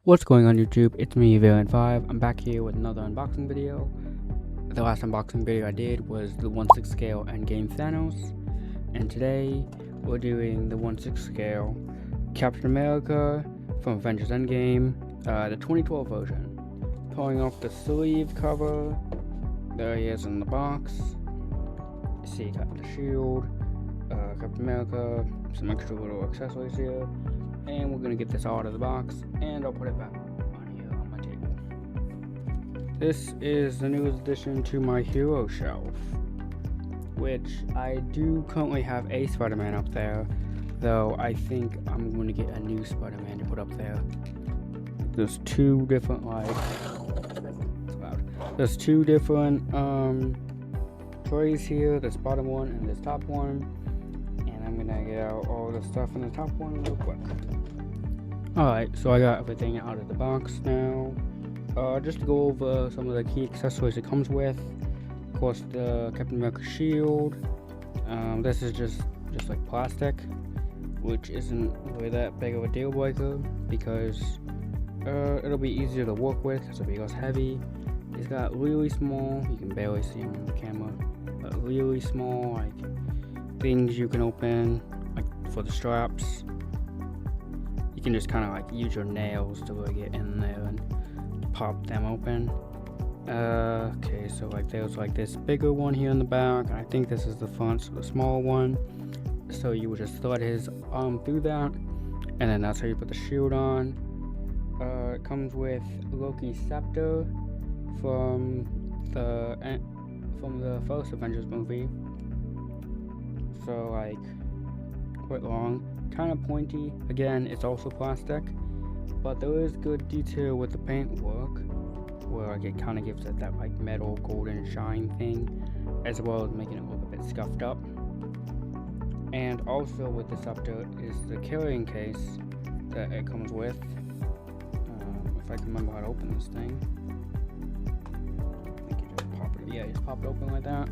What's going on YouTube? It's me, Villain5. I'm back here with another unboxing video. The last unboxing video I did was the 1/6 scale Endgame Thanos. And today, we're doing the 1/6 scale Captain America from Avengers Endgame, the 2012 version. Pulling off the sleeve cover. There he is in the box. You see, got the shield, Captain America, some extra little accessories here. And we're gonna get this all out of the box, and I'll put it back on here on my table. This is the newest addition to my hero shelf, which I do currently have a Spider-Man up there, though I think I'm gonna get a new Spider-Man to put up there. There's two different trays here, this bottom one and this top one. I'm gonna get out all the stuff in the top one real quick. Alright, so I got everything out of the box now. Just to go over some of the key accessories it comes with. Of course, the Captain America shield. This is just like plastic, which isn't really that big of a deal breaker because it'll be easier to work with because it'll be less heavy. It's got really small, you can barely see them on the camera, but really small like things you can open, like for the straps. You can just kind of like use your nails to really get in there and pop them open. Okay, so like there's like this bigger one here in the back, and I think this is the front, so the small one. So you would just thread his arm through that, and then that's how you put the shield on. It comes with Loki's scepter from the first Avengers movie. So like quite long, kind of pointy. Again, it's also plastic, but there is good detail with the paint work, where like it kind of gives it that like metal golden shine thing, as well as making it look a bit scuffed up. And also with the scepter is the carrying case that it comes with. If I can remember how to open this thing, I think you just pop it. Yeah, you just pop it open like that.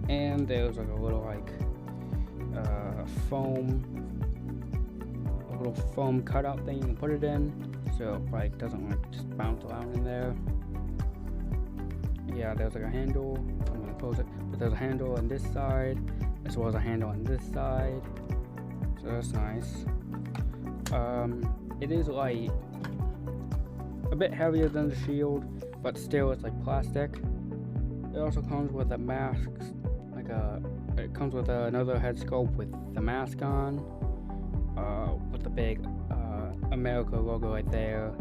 And there's like a little like a little foam cutout thing you can put it in, so it like doesn't like just bounce around in there. Yeah, there's like a handle. I'm gonna close it, but there's a handle on this side as well as a handle on this side, so that's nice. It is light, a bit heavier than the shield, but still it's like plastic. It also comes with a mask, it comes with another head sculpt with the mask on, with the big America logo right there,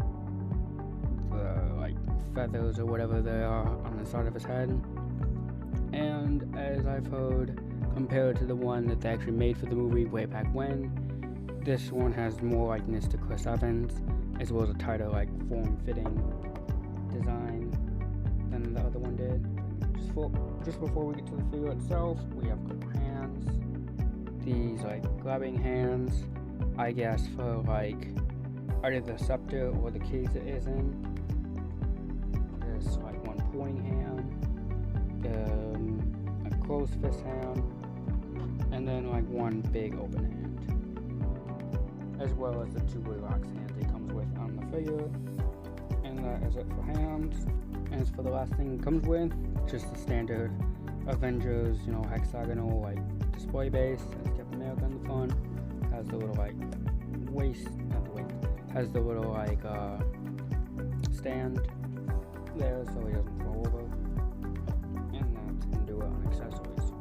the like feathers or whatever they are on the side of his head. And as I've heard, compared to the one that they actually made for the movie way back when, this one has more likeness to Chris Evans, as well as a tighter like form-fitting design than the other one did. Just before we get to the figure itself, we have hands. These like grabbing hands, I guess, for like either the scepter or the case it is in. There's like one pointing hand, a closed fist hand, and then like one big open hand, as well as the two relaxed hands it comes with on the figure. And that is it for hands. And as for the last thing it comes with, just the standard Avengers, hexagonal like display base. Has Captain America in the front, has the little like has the little like stand there so he doesn't fall over. And that's gonna do it on accessories.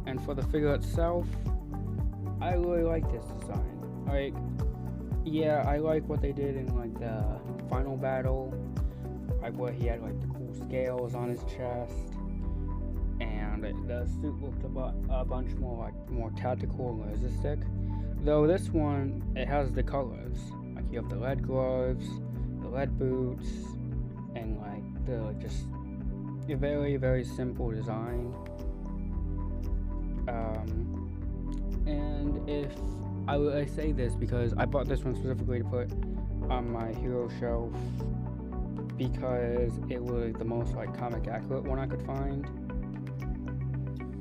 And for the figure itself, I really like this design. Like, yeah, I like what they did in like the final battle, like where he had like the cool scales on his chest, and the suit looked a bunch more tactical and realistic. Though this one, it has the colors, like you have the lead gloves, the lead boots, and like the just a very, very simple design. And if I say this because I bought this one specifically to put on my hero shelf because it was the most like comic accurate one I could find.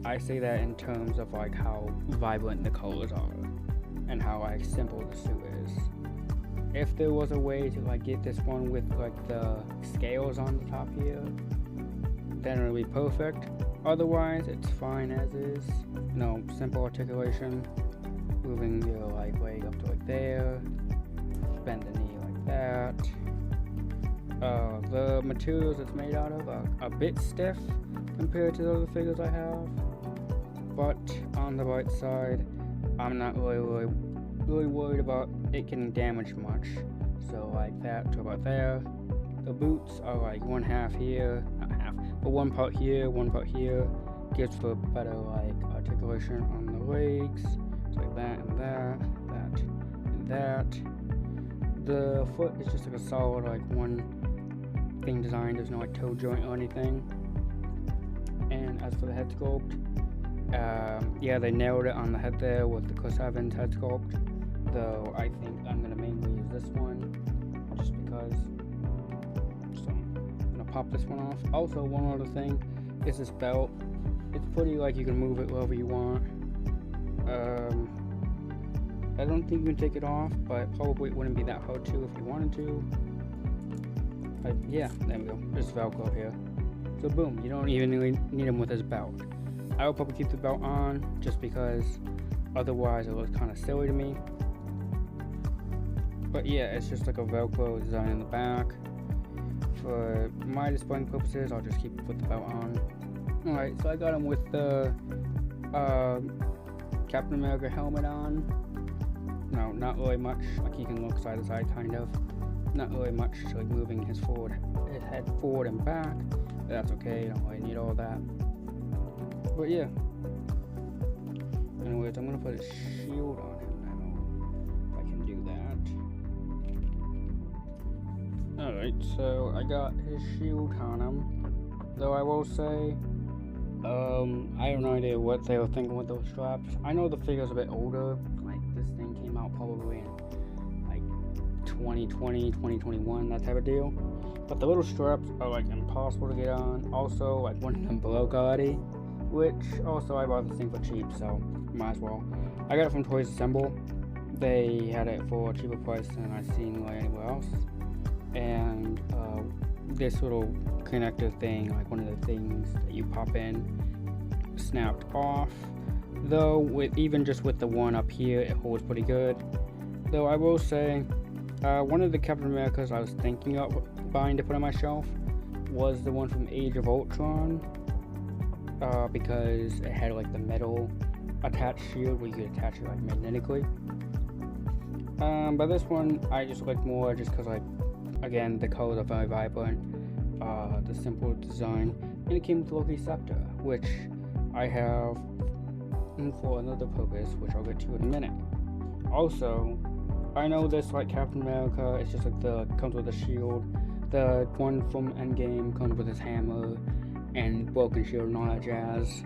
I say that in terms of like how vibrant the colors are and how like simple the suit is. if there was a way to like get this one with like the scales on the top here, then it'll be perfect. Otherwise, it's fine as is. No, simple articulation. Moving your like leg up to like there. Bend the knee like that. The materials it's made out of are a bit stiff compared to the other figures I have, but on the right side, I'm not really worried about it getting damaged much. So like that to about there. The boots are like one half here, not half, but one part here, gives for better like articulation on the legs. So like that and that, that and that. The foot is just like a solid like one thing designed. There's no like toe joint or anything. And as for the head sculpt, yeah, they nailed it on the head there with the Chris Evans head sculpt. Though I think I'm gonna mainly use this one, just because. So I'm gonna pop this one off. Also, one other thing is this belt. It's pretty like you can move it wherever you want. I don't think you can take it off, but probably it wouldn't be that hard to if you wanted to. But yeah, there we go. There's Velcro here. So boom, you don't even really need him with his belt. I will probably keep the belt on just because otherwise it looks kind of silly to me. But yeah, it's just like a Velcro design in the back. For my displaying purposes, I'll just keep it with the belt on. Alright, so I got him with the Captain America helmet on. No, not really much. Like he can look side to side, kind of. Not really much, like moving his head forward and back. But that's okay. Don't really need all that. But yeah. Anyways, I'm gonna put a shield on him now. If I can do that. Alright, so I got his shield on him. Though I will say, I have no idea what they were thinking with those straps. I know the figure's a bit older. Like this thing came out probably in like 2020, 2021, that type of deal. But the little straps are like impossible to get on. Also, like one of them broke already, which also I bought this thing for cheap, so might as well. I got it from Toys Assemble. They had it for a cheaper price than I've seen like anywhere else. And this little connector thing, like one of the things that you pop in, snapped off. Though with even just with the one up here, it holds pretty good. Though I will say, one of the Captain Americas I was thinking of buying to put on my shelf was the one from Age of Ultron, because it had like the metal attached shield where you could attach it like magnetically. But this one I just like more just because like, again, the colors are very vibrant, the simple design, and it came with Loki Scepter, which I have for another purpose, which I'll get to in a minute. Also, I know this like Captain America, it's just like comes with a shield. The one from Endgame comes with his hammer and broken shield and all that jazz.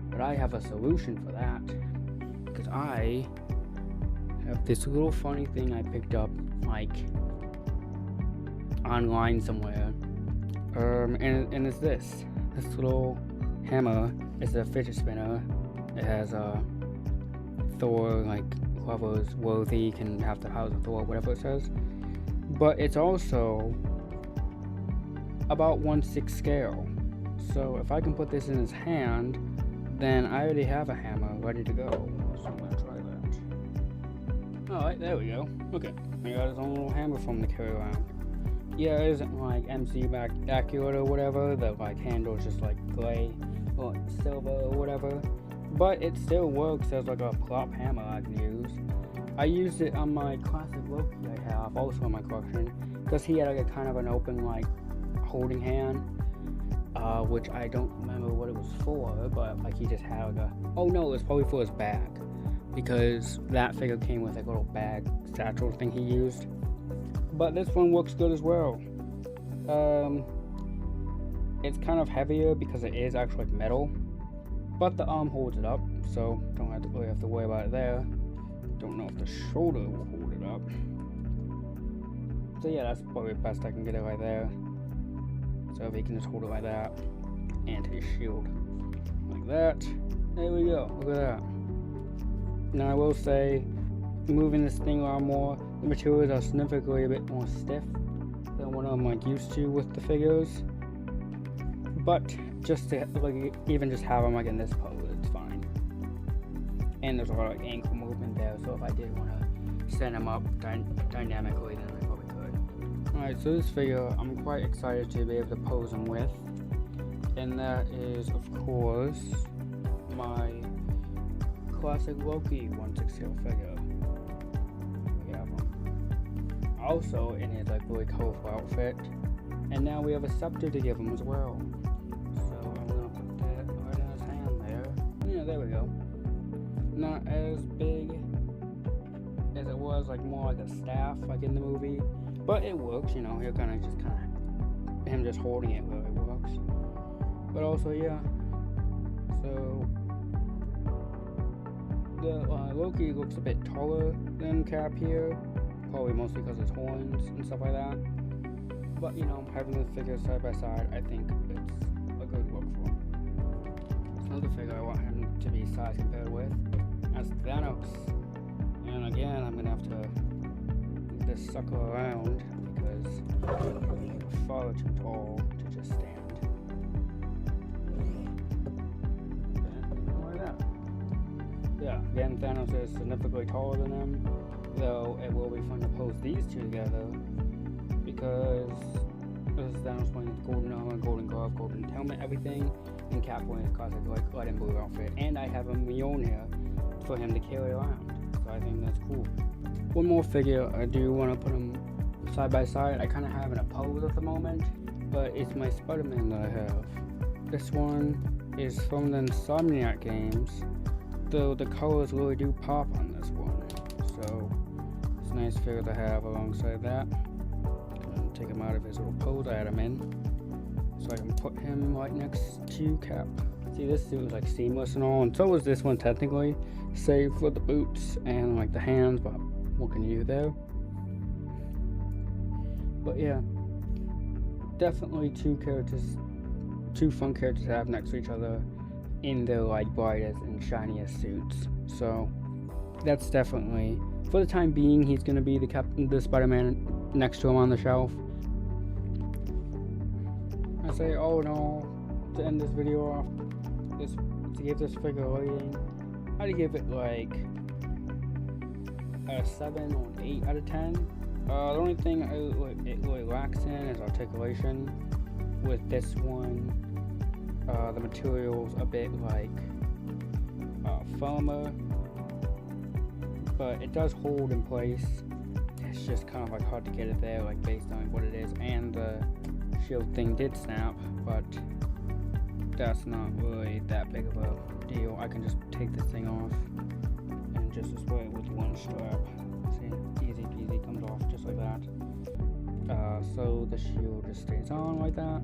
But I have a solution for that, because I have this little funny thing I picked up like online somewhere, and it's this little hammer. It's a fidget spinner. It has a Thor, like whoever's worthy can have the house of Thor, whatever it says. But it's also about 1/6 scale. So if I can put this in his hand, then I already have a hammer ready to go. So I'm gonna try that. Alright, there we go. Okay, I got his own little hammer from the carry around. Yeah, it isn't like MCU accurate or whatever. The like handle's just like gray or silver or whatever. But it still works as like a prop hammer I can use. I used it on my classic Loki I have, also in my collection, because he had like a kind of an open like holding hand, which I don't remember what it was for, but like he just had like oh no, it was probably for his bag, because that figure came with like a little bag satchel thing he used. But this one works good as well. It's kind of heavier because it is actually like metal, but the arm holds it up, so don't really have to worry about it there. Don't know if the shoulder will hold it up. So yeah, that's probably the best I can get it right there. So if he can just hold it like that, and his shield like that, there we go. Look at that. Now I will say, moving this thing around more, the materials are significantly a bit more stiff than what I'm like used to with the figures. But just to like even just have them like in this pose, it's fine. And there's a lot of like ankle movement there, so if I did want to stand them up dynamically, then I probably could. Alright, so this figure I'm quite excited to be able to pose him with, and that is of course my classic Loki 1/6 scale figure. We have him also in his like really colorful outfit, and now we have a scepter to give him as well. So I'm gonna put that right in his hand there. Yeah, there we go. Not as big as it was, like more like a staff like in the movie, but it works, you know. Him just holding it really works. But also, yeah, so the Loki looks a bit taller than Cap here, probably mostly because of his horns and stuff like that. But you know, having the figures side by side, I think it's a good look for him. Another figure I want him to be size compared with, that's Thanos. And again, I'm gonna have to move this sucker around because he's far too tall to just stand. Like that. Yeah, again, Thanos is significantly taller than him, though it will be fun to pose these two together because this is Thanos wearing his golden armor, golden glove, golden helmet, everything, and Cap wearing his classic like red and blue outfit. And I have a Mjolnir for him to carry around, so I think that's cool. One more figure I do want to put him side by side. I kind of have in a pose at the moment, but it's my Spider-Man that I have. This one is from the Insomniac games, though the colors really do pop on this one, so it's a nice figure to have alongside that. And take him out of his little pose I had him in, so I can put him right next to Cap. See, this suit is like seamless and all, and so is this one technically, save for the boots and like the hands, but what can you do there? But yeah, definitely two fun characters to have next to each other in their like brightest and shiniest suits. So that's definitely, for the time being, he's gonna be the Spider-Man next to him on the shelf. I say all in all, to end this video off, to give this figure a rating, I'd give it like a 7 or an 8 out of 10. The only thing it really lacks in is articulation. With this one, the material's a bit like firmer, but it does hold in place. It's just kind of like hard to get it there, like based on what it is. And the shield thing did snap, but that's not really that big of a deal. I can just take this thing off and just display it with one strap. See, easy peasy, comes off just like that. So the shield just stays on like that.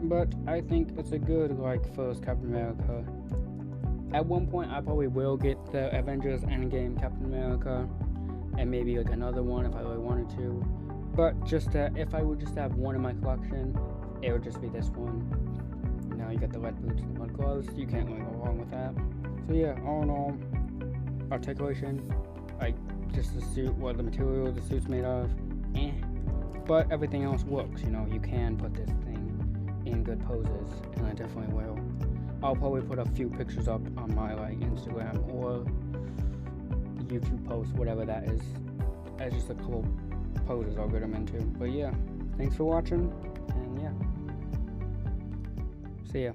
But I think it's a good like first Captain America. At one point I probably will get the Avengers Endgame Captain America, and maybe like another one if I really wanted to. But just if I would just have one in my collection, it would just be this one. Now you got the red boots and the red gloves, you can't really go wrong with that. So yeah, all in all, articulation, like just the suit, what the material the suit's made of, but everything else works. You know, you can put this thing in good poses, and I definitely will. I'll probably put a few pictures up on my like Instagram or YouTube post, whatever that is, as just a couple poses I'll get them into. But yeah, thanks for watching, and yeah, see ya.